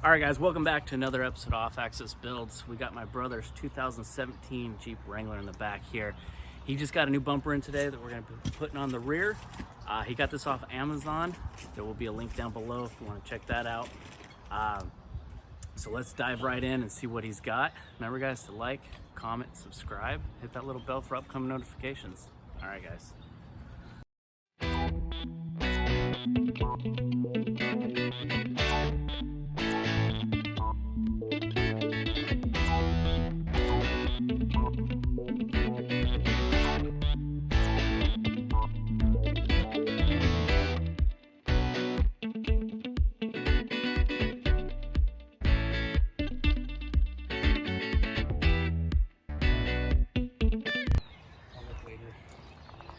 Alright guys, welcome back to another episode of Off Axis Builds. We got my brother's 2017 Jeep Wrangler in the back here. He just got a new bumper in today that we're going to be putting on the rear. He got this off Amazon. There will be a link down below if you want to check that out. So let's dive right in and see what he's got. Remember guys to like, comment, subscribe, hit that little bell for upcoming notifications. Alright guys.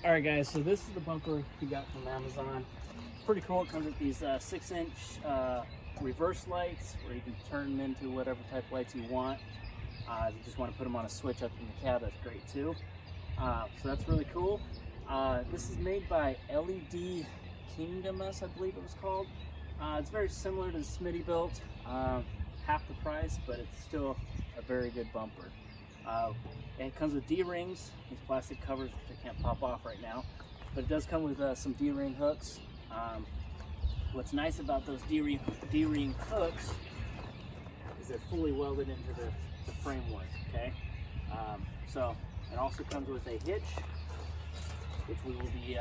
Alright guys, so this is the bumper we got from Amazon. It's pretty cool. It comes with these 6-inch reverse lights where you can turn them into whatever type of lights you want. If you just want to put them on a switch up in the cab, that's great too. So that's really cool. This is made by LED Kingdom, I believe it was called. It's very similar to the Smittybilt, half the price, but it's still a very good bumper. And it comes with D-rings, these plastic covers which I can't pop off right now, but it does come with some D-ring hooks. What's nice about those D-ring hooks is they're fully welded into the framework, okay? So it also comes with a hitch, which we will be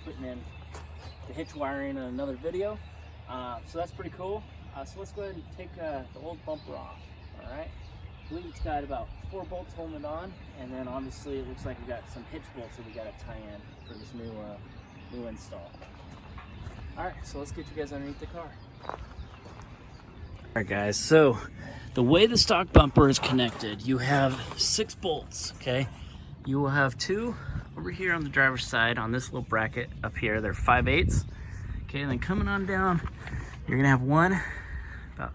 putting in the hitch wiring in another video. So that's pretty cool. So let's go ahead and take the old bumper off, all right? I believe it's got about 4 bolts holding it on, and then obviously it looks like we got some hitch bolts that we got to tie in for this new install. All right, so let's get you guys underneath the car. All right, guys. So the way the stock bumper is connected, you have 6 bolts. Okay, you will have 2 over here on the driver's side on this little bracket up here. They're 5/8. Okay, and then coming on down, you're gonna have one about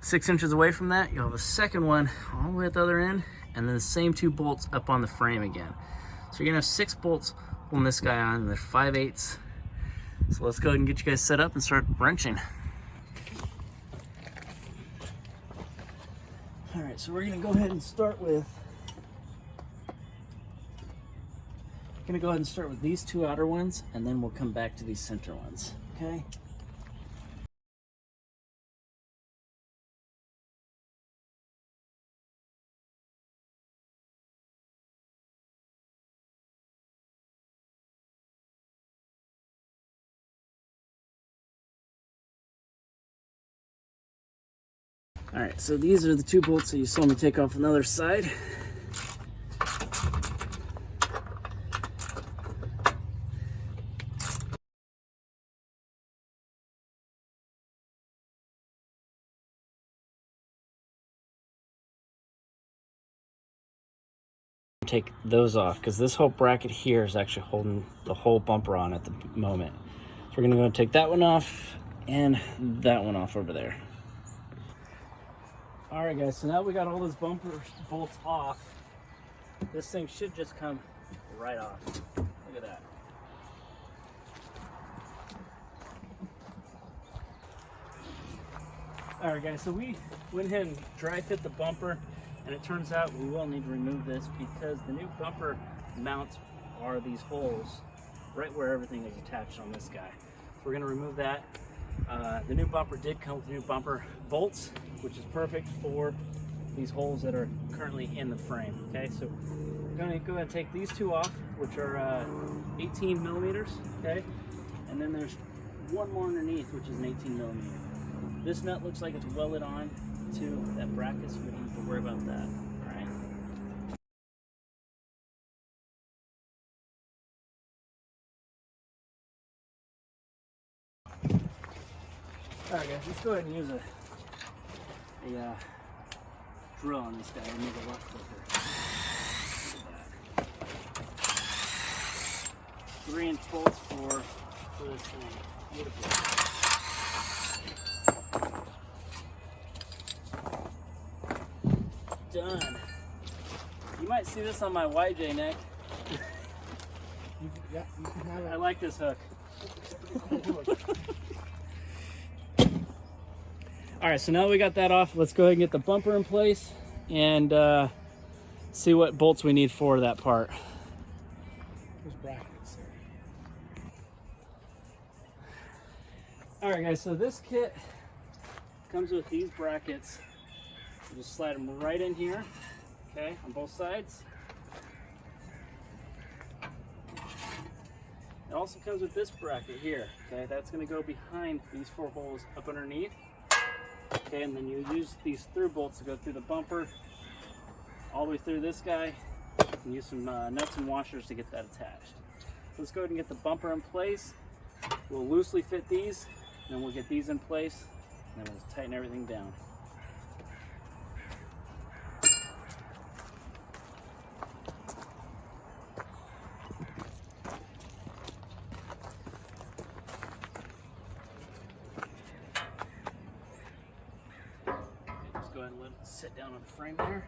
6 inches away from that. You'll have a second one all the way at the other end, and then the same 2 bolts up on the frame again. So you're gonna have 6 bolts holding this guy on, and they're 5/8. So let's go ahead and get you guys set up and start wrenching. All right, so we're gonna go ahead and start with these 2 outer ones, and then we'll come back to these center ones, okay? All right, so these are the 2 bolts that you saw me take off on the other side. Take those off because this whole bracket here is actually holding the whole bumper on at the moment. So we're gonna go and take that one off and that one off over there. All right guys, so now we got all those bumper bolts off. This thing should just come right off. Look at that. All right guys, so we went ahead and dry fit the bumper, and it turns out we will need to remove this because the new bumper mounts are these holes right where everything is attached on this guy. So we're gonna remove that. The new bumper did come with new bumper bolts, which is perfect for these holes that are currently in the frame. Okay, so we're going to go ahead and take these 2 off, which are 18 millimeters. Okay, and then there's one more underneath, which is an 18 millimeter. This nut looks like it's welded on to that bracket, so we don't have to worry about that. All right. Alright guys, let's go ahead and use a drill on this guy and make it a lot quicker. Look at that. 3-inch bolts for this thing. Beautiful. Done. You might see this on my YJ neck. Yeah, you can have it. I like this hook. All right, so now that we got that off, let's go ahead and get the bumper in place and see what bolts we need for that part. There's brackets there. All right, guys, so this kit comes with these brackets. You just slide them right in here, okay, on both sides. It also comes with this bracket here, okay, that's going to go behind these 4 holes up underneath. Okay, and then you use these through bolts to go through the bumper all the way through this guy, and use some nuts and washers to get that attached. So let's go ahead and get the bumper in place. We'll loosely fit these, then we'll get these in place, and then we'll tighten everything down. Go ahead and let it sit down on the frame there.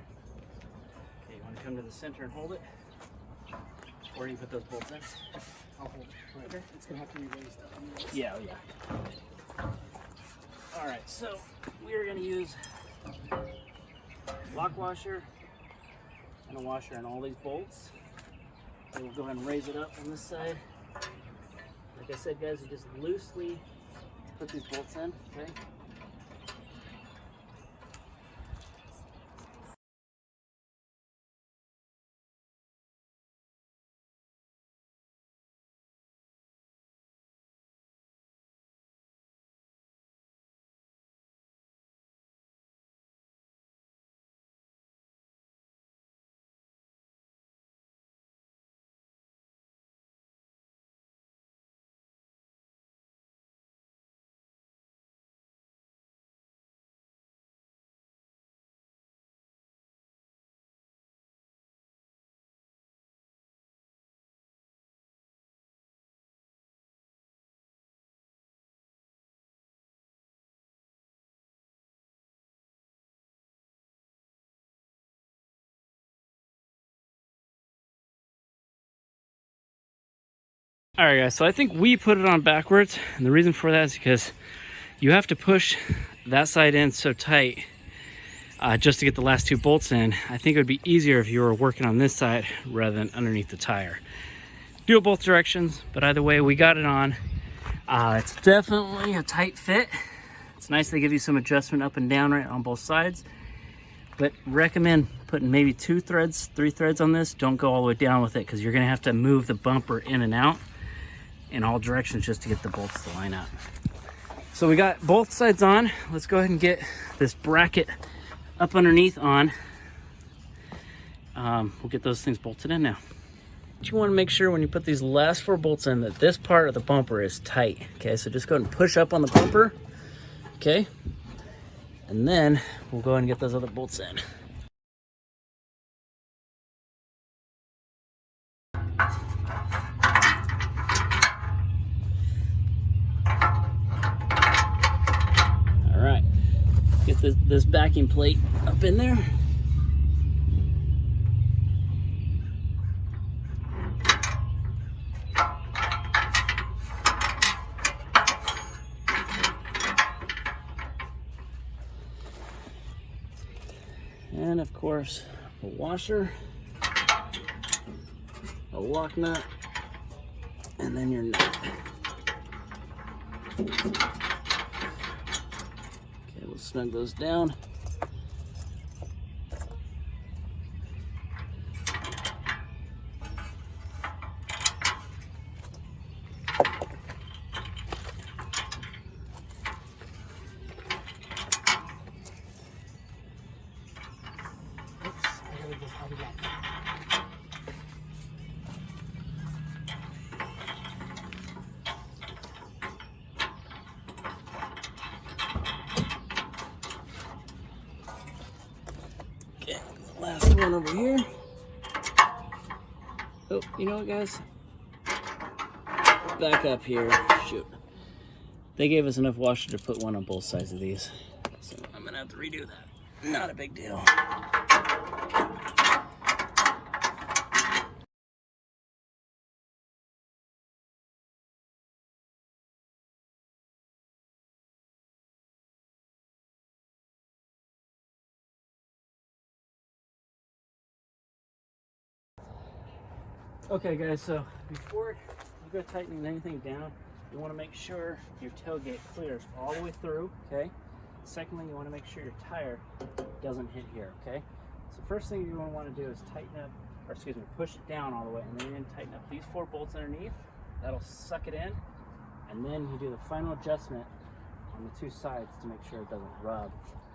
Okay, you want to come to the center and hold it? Or do you put those bolts in? I'll hold it. Okay. It's going to have to be raised up. Yeah, yeah. Alright, so we are going to use lock washer and a washer on all these bolts. So we'll go ahead and raise it up on this side. Like I said, guys, you just loosely put these bolts in, okay? All right, guys, so I think we put it on backwards, and the reason for that is because you have to push that side in so tight just to get the last 2 bolts in. I think it would be easier if you were working on this side rather than underneath the tire. Do it both directions, but either way, we got it on. It's definitely a tight fit. It's nice they give you some adjustment up and down right on both sides, but recommend putting maybe 2 threads, 3 threads on this. Don't go all the way down with it because you're gonna have to move the bumper in and out in all directions just to get the bolts to line up. So we got both sides on. Let's go ahead and get this bracket up underneath on. We'll get those things bolted in now. You want to make sure when you put these last 4 bolts in that this part of the bumper is tight. Okay, so just go ahead and push up on the bumper. Okay, and then we'll go ahead and get those other bolts in. All right, get this backing plate up in there. And of course, a washer, a lock nut, and then your nut. Okay, we'll snug those down. Okay, last one over here. Oh, you know what, guys? Back up here. Shoot. They gave us enough washer to put one on both sides of these. So I'm gonna have to redo that. Not a big deal. Okay guys, so before you go tightening anything down, you want to make sure your tailgate clears all the way through, okay? Secondly, you want to make sure your tire doesn't hit here, okay? So first thing you're going to want to do is tighten up, or excuse me, push it down all the way, and then you're going to tighten up these 4 bolts underneath. That'll suck it in, and then you do the final adjustment on the 2 sides to make sure it doesn't rub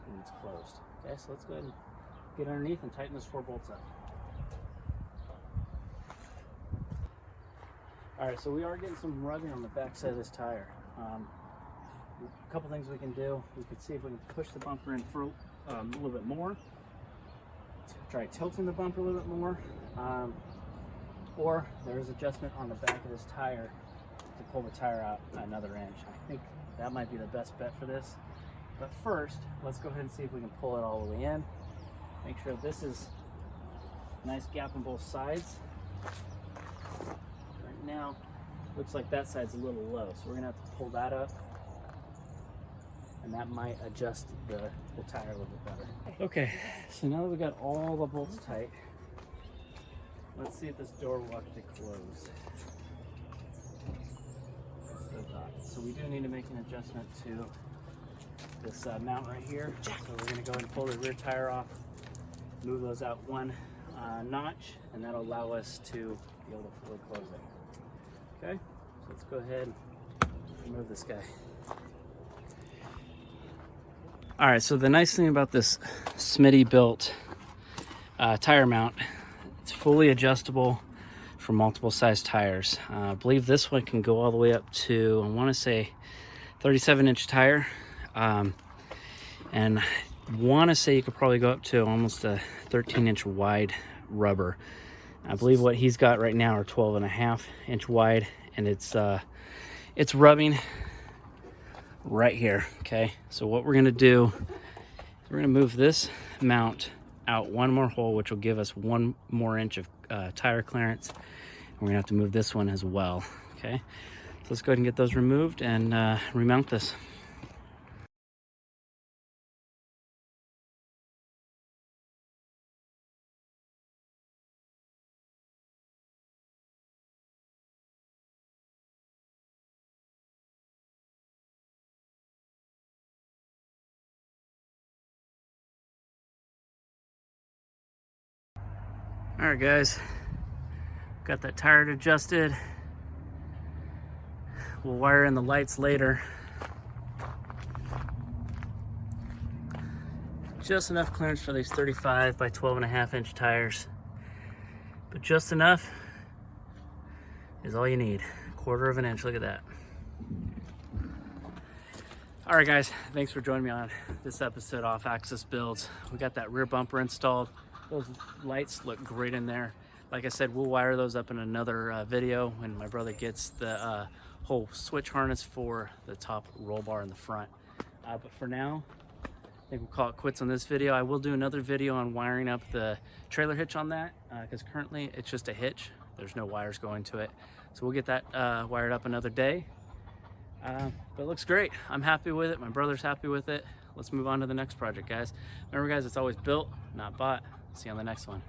when it's closed. Okay, so let's go ahead and get underneath and tighten those 4 bolts up. All right, so we are getting some rubbing on the back side of this tire. A couple things we can do. We could see if we can push the bumper in for a little bit more. Try tilting the bumper a little bit more. Or there is adjustment on the back of this tire to pull the tire out another inch. I think that might be the best bet for this. But first, let's go ahead and see if we can pull it all the way in. Make sure this is a nice gap on both sides. Right now, looks like that side's a little low, so we're gonna have to pull that up, and that might adjust the tire a little bit better. Okay, so now that we got all the bolts tight, let's see if this door will actually close. So we do need to make an adjustment to this mount right here. So we're gonna go ahead and pull the rear tire off, move those out 1 notch, and that'll allow us to be able to fully close it. Okay, so let's go ahead and remove this guy. All right, so the nice thing about this Smitty built tire mount, it's fully adjustable for multiple size tires. I believe this one can go all the way up to, I want to say 37-inch tire. And I want to say you could probably go up to almost a 13-inch wide rubber. I believe what he's got right now are 12.5-inch wide, and it's rubbing right here. Okay, so what we're gonna do is we're gonna move this mount out 1 more hole, which will give us 1 more inch of tire clearance. And we're gonna have to move this one as well. Okay, so let's go ahead and get those removed and remount this. All right guys, got that tire adjusted. We'll wire in the lights later. Just enough clearance for these 35 by 12.5-inch tires, but just enough is all you need. 1/4 of an inch, look at that. All right guys, thanks for joining me on this episode Off Axis Builds. We got that rear bumper installed. Those lights look great in there. Like I said, we'll wire those up in another video when my brother gets the whole switch harness for the top roll bar in the front. But for now, I think we'll call it quits on this video. I will do another video on wiring up the trailer hitch on that, because currently it's just a hitch. There's no wires going to it. So we'll get that wired up another day. But it looks great. I'm happy with it. My brother's happy with it. Let's move on to the next project, guys. Remember guys, it's always built, not bought. See you on the next one.